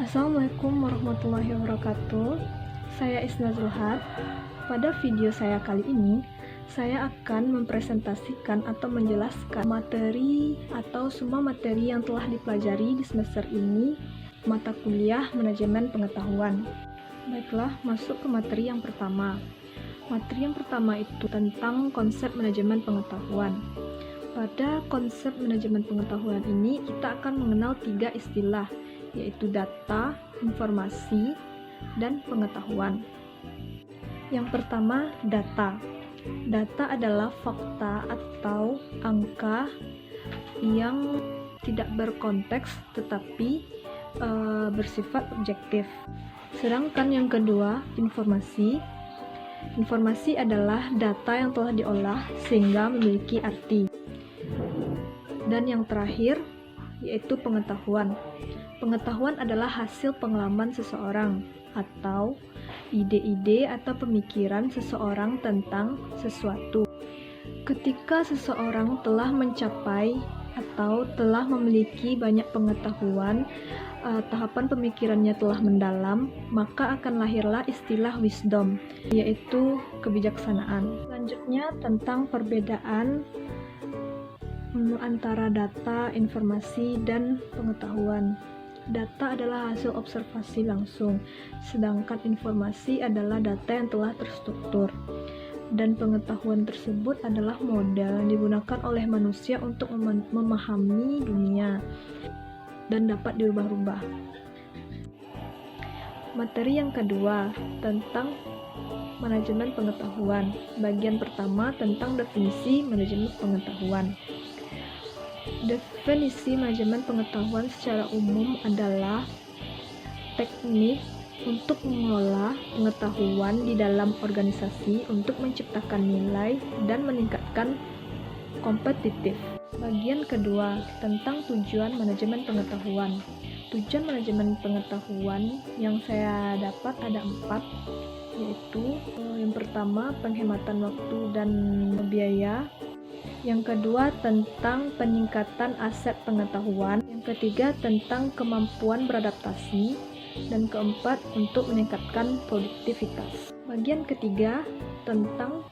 Assalamualaikum warahmatullahi wabarakatuh. Saya Isna Zulhad. Pada video saya kali ini, saya akan mempresentasikan atau menjelaskan materi atau semua materi yang telah dipelajari di semester ini, mata kuliah manajemen pengetahuan. Baiklah, masuk ke materi yang pertama. Materi yang pertama itu tentang konsep manajemen pengetahuan. Pada konsep manajemen pengetahuan ini, kita akan mengenal 3 istilah, yaitu data, informasi, dan pengetahuan. Yang pertama, data. Data adalah fakta atau angka yang tidak berkonteks tetapi bersifat objektif. Sedangkan yang kedua, informasi. Informasi adalah data yang telah diolah sehingga memiliki arti. Dan yang terakhir, yaitu pengetahuan. Pengetahuan adalah hasil pengalaman seseorang atau ide-ide atau pemikiran seseorang tentang sesuatu. Ketika seseorang telah mencapai atau telah memiliki banyak pengetahuan, tahapan pemikirannya telah mendalam, maka akan lahirlah istilah wisdom, yaitu kebijaksanaan. Selanjutnya tentang perbedaan antara data, informasi, dan pengetahuan. Data adalah hasil observasi langsung, sedangkan informasi adalah data yang telah terstruktur. Dan pengetahuan tersebut adalah model yang digunakan oleh manusia untuk memahami dunia dan dapat diubah-ubah. Materi yang kedua tentang manajemen pengetahuan. Bagian pertama tentang definisi manajemen pengetahuan. Definisi manajemen pengetahuan secara umum adalah teknik untuk mengelola pengetahuan di dalam organisasi untuk menciptakan nilai dan meningkatkan kompetitif. Bagian kedua tentang tujuan manajemen pengetahuan. Tujuan manajemen pengetahuan yang saya dapat ada 4, yaitu yang pertama penghematan waktu dan biaya. Yang kedua tentang peningkatan aset pengetahuan, yang ketiga tentang kemampuan beradaptasi, dan keempat untuk meningkatkan produktivitas. Bagian ketiga tentang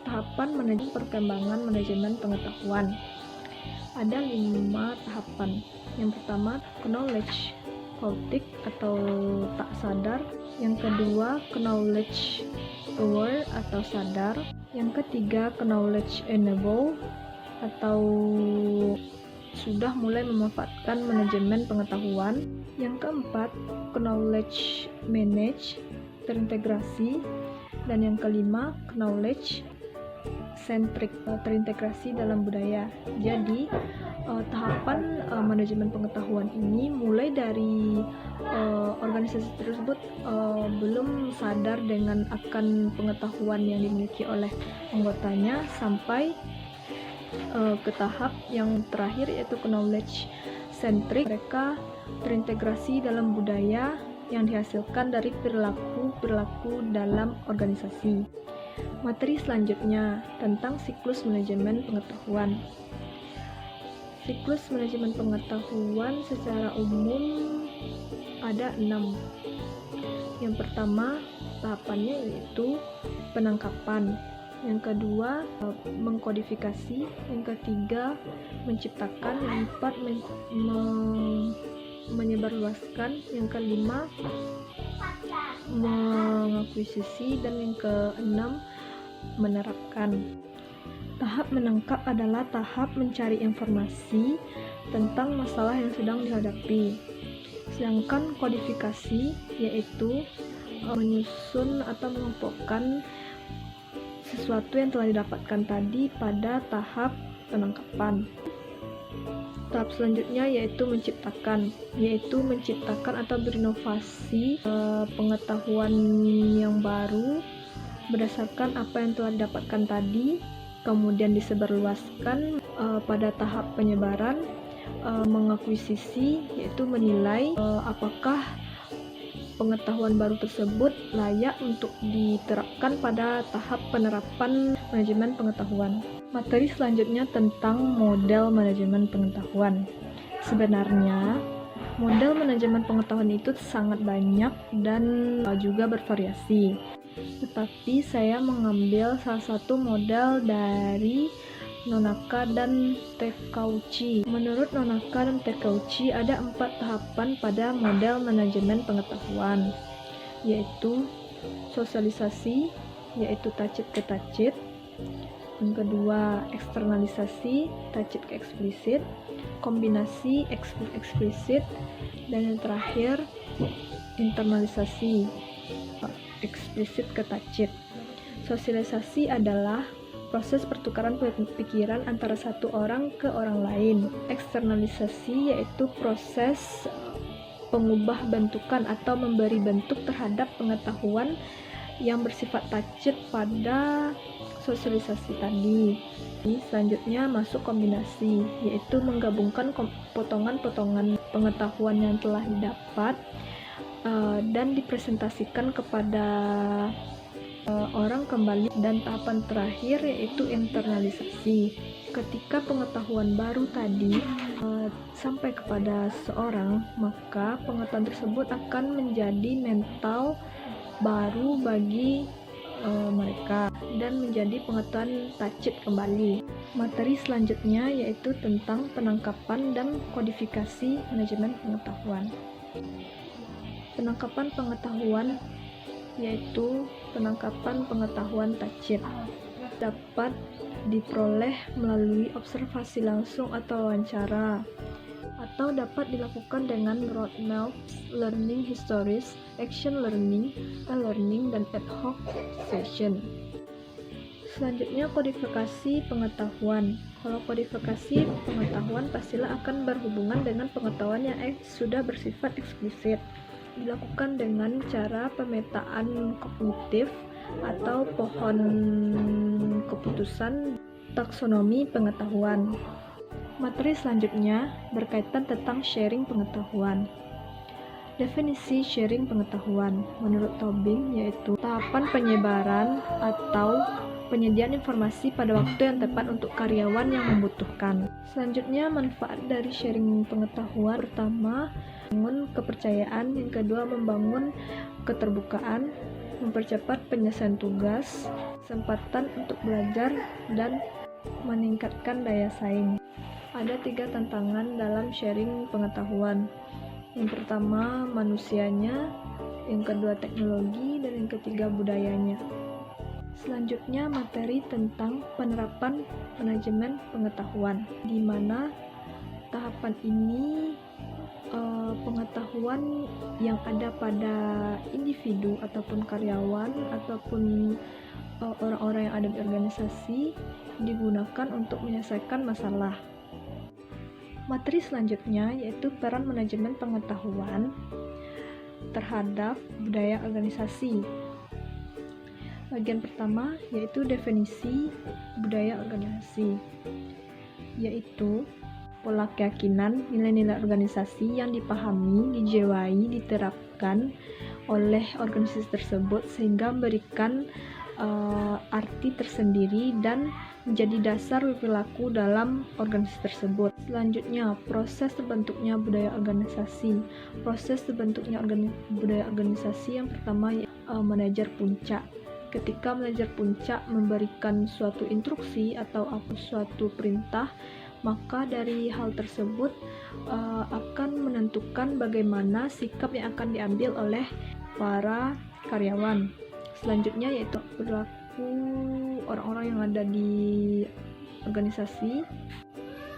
tahapan manajemen perkembangan manajemen pengetahuan. Ada 5 tahapan. Yang pertama, knowledge cultic atau tak sadar. Yang kedua, knowledge aware atau sadar. Yang ketiga, knowledge enable atau sudah mulai memanfaatkan manajemen pengetahuan. Yang keempat, knowledge manage, terintegrasi. Dan yang kelima, knowledge centric, terintegrasi dalam budaya. Jadi, tahapan manajemen pengetahuan ini mulai dari organisasi tersebut belum sadar dengan akan pengetahuan yang dimiliki oleh anggotanya sampai ke tahap yang terakhir, yaitu knowledge centric. Mereka terintegrasi dalam budaya yang dihasilkan dari perilaku dalam organisasi. Materi selanjutnya tentang siklus manajemen pengetahuan. Siklus manajemen pengetahuan secara umum ada 6. Yang pertama, tahapannya yaitu penangkapan. Yang kedua, mengkodifikasi. Yang ketiga, menciptakan. Yang keempat, menyebarluaskan. Yang kelima, mengakuisisi. Dan yang keenam, menerapkan. Tahap menangkap adalah tahap mencari informasi tentang masalah yang sedang dihadapi. Sedangkan kodifikasi yaitu menyusun atau mengumpulkan sesuatu yang telah didapatkan tadi pada tahap penangkapan. Tahap selanjutnya yaitu menciptakan atau berinovasi pengetahuan yang baru berdasarkan apa yang telah didapatkan tadi, kemudian disebarluaskan pada tahap penyebaran, mengakuisisi yaitu menilai apakah pengetahuan baru tersebut layak untuk diterapkan pada tahap penerapan manajemen pengetahuan. Materi selanjutnya tentang model manajemen pengetahuan. Sebenarnya Model manajemen pengetahuan itu sangat banyak dan juga bervariasi. Tetapi saya mengambil salah satu model dari Nonaka dan Takeuchi. Menurut Nonaka dan Takeuchi, ada 4 tahapan pada model manajemen pengetahuan, yaitu sosialisasi, yaitu tacit ke tacit. Yang kedua, eksternalisasi, tacit ke eksplisit, kombinasi eksplisit, dan yang terakhir, internalisasi, eksplisit ke tacit. Sosialisasi adalah proses pertukaran pikiran antara satu orang ke orang lain. Eksternalisasi yaitu proses pengubah bentukan atau memberi bentuk terhadap pengetahuan yang bersifat tacit pada sosialisasi tadi. Selanjutnya masuk kombinasi, yaitu menggabungkan potongan-potongan pengetahuan yang telah didapat dan dipresentasikan kepada orang kembali. Dan tahapan terakhir yaitu internalisasi. Ketika pengetahuan baru tadi sampai kepada seorang, maka pengetahuan tersebut akan menjadi mental baru bagi mereka dan menjadi pengetahuan tacit kembali. Materi selanjutnya yaitu tentang penangkapan dan kodifikasi manajemen pengetahuan. Penangkapan pengetahuan yaitu penangkapan pengetahuan tacit dapat diperoleh melalui observasi langsung atau wawancara, atau dapat dilakukan dengan roadmaps, learning histories, action learning, e-learning, dan ad hoc session. Selanjutnya, kodifikasi pengetahuan. Kalau kodifikasi pengetahuan pastilah akan berhubungan dengan pengetahuan yang sudah bersifat eksplisit. Dilakukan dengan cara pemetaan kognitif atau pohon keputusan taksonomi pengetahuan. Materi selanjutnya berkaitan tentang sharing pengetahuan. Definisi sharing pengetahuan menurut Tobing yaitu tahapan penyebaran atau penyediaan informasi pada waktu yang tepat untuk karyawan yang membutuhkan. Selanjutnya, manfaat dari sharing pengetahuan pertama, membangun kepercayaan, yang kedua membangun keterbukaan, mempercepat penyelesaian tugas, kesempatan untuk belajar, dan meningkatkan daya saing. Ada 3 tantangan dalam sharing pengetahuan. Yang pertama, manusianya, yang kedua teknologi, dan yang ketiga budayanya. Selanjutnya, materi tentang penerapan manajemen pengetahuan, di mana tahapan ini pengetahuan yang ada pada individu ataupun karyawan ataupun orang-orang yang ada di organisasi digunakan untuk menyelesaikan masalah. Materi selanjutnya yaitu peran manajemen pengetahuan terhadap budaya organisasi. Bagian pertama yaitu definisi budaya organisasi, yaitu pola keyakinan, nilai-nilai organisasi yang dipahami, dijiwai, diterapkan oleh organisasi tersebut sehingga memberikan arti tersendiri dan menjadi dasar perilaku dalam organisasi tersebut. Selanjutnya, proses terbentuknya budaya organisasi. Proses terbentuknya budaya organisasi yang pertama manajer puncak. Ketika manajer puncak memberikan suatu instruksi atau suatu perintah, maka dari hal tersebut akan menentukan bagaimana sikap yang akan diambil oleh para karyawan. Selanjutnya yaitu perilaku orang-orang yang ada di organisasi,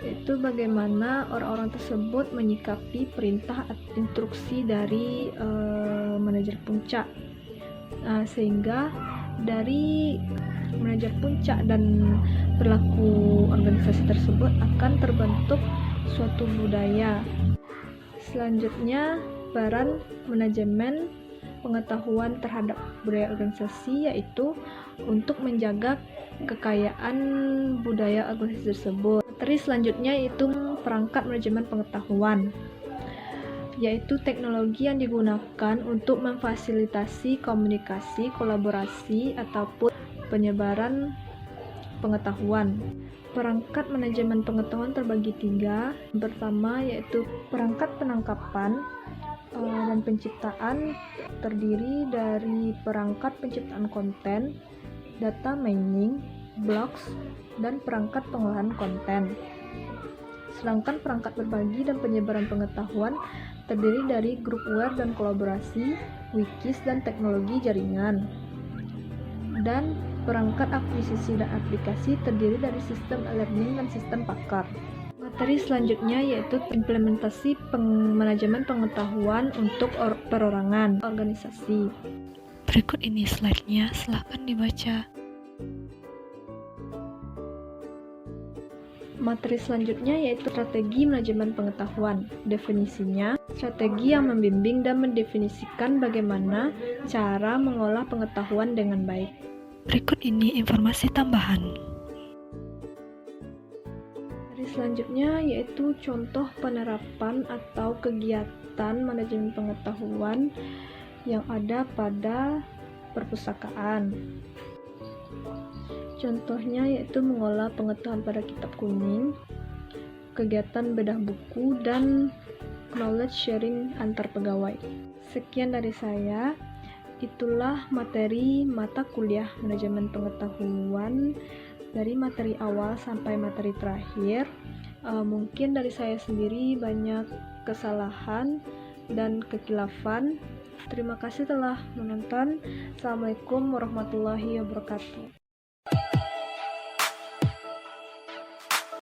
yaitu bagaimana orang-orang tersebut menyikapi perintah atau instruksi dari manajer puncak, sehingga dari manajer puncak dan perilaku organisasi tersebut akan terbentuk suatu budaya. Selanjutnya, peran manajemen pengetahuan terhadap budaya organisasi yaitu untuk menjaga kekayaan budaya organisasi tersebut. Materi selanjutnya yaitu perangkat manajemen pengetahuan, yaitu teknologi yang digunakan untuk memfasilitasi komunikasi, kolaborasi, ataupun penyebaran pengetahuan. Perangkat manajemen pengetahuan terbagi 3. Yang pertama yaitu perangkat penangkapan dan penciptaan, terdiri dari perangkat penciptaan konten, data mining, blogs, dan perangkat pengolahan konten. Sedangkan perangkat berbagi dan penyebaran pengetahuan terdiri dari groupware dan kolaborasi, wikis, dan teknologi jaringan. Dan perangkat akuisisi dan aplikasi terdiri dari sistem e-learning dan sistem pakar. Materi selanjutnya yaitu implementasi manajemen pengetahuan untuk perorangan organisasi. Berikut ini slide-nya, silahkan dibaca. Materi selanjutnya yaitu strategi manajemen pengetahuan. Definisinya, strategi yang membimbing dan mendefinisikan bagaimana cara mengolah pengetahuan dengan baik. Berikut ini informasi tambahan. Materi selanjutnya yaitu contoh penerapan atau kegiatan manajemen pengetahuan yang ada pada perpustakaan. Contohnya yaitu mengolah pengetahuan pada kitab kuning, kegiatan bedah buku, dan knowledge sharing antar pegawai. Sekian dari saya. Itulah materi mata kuliah manajemen pengetahuan dari materi awal sampai materi terakhir. Mungkin dari saya sendiri banyak kesalahan dan kekilafan. Terima kasih telah menonton. Assalamualaikum warahmatullahi wabarakatuh.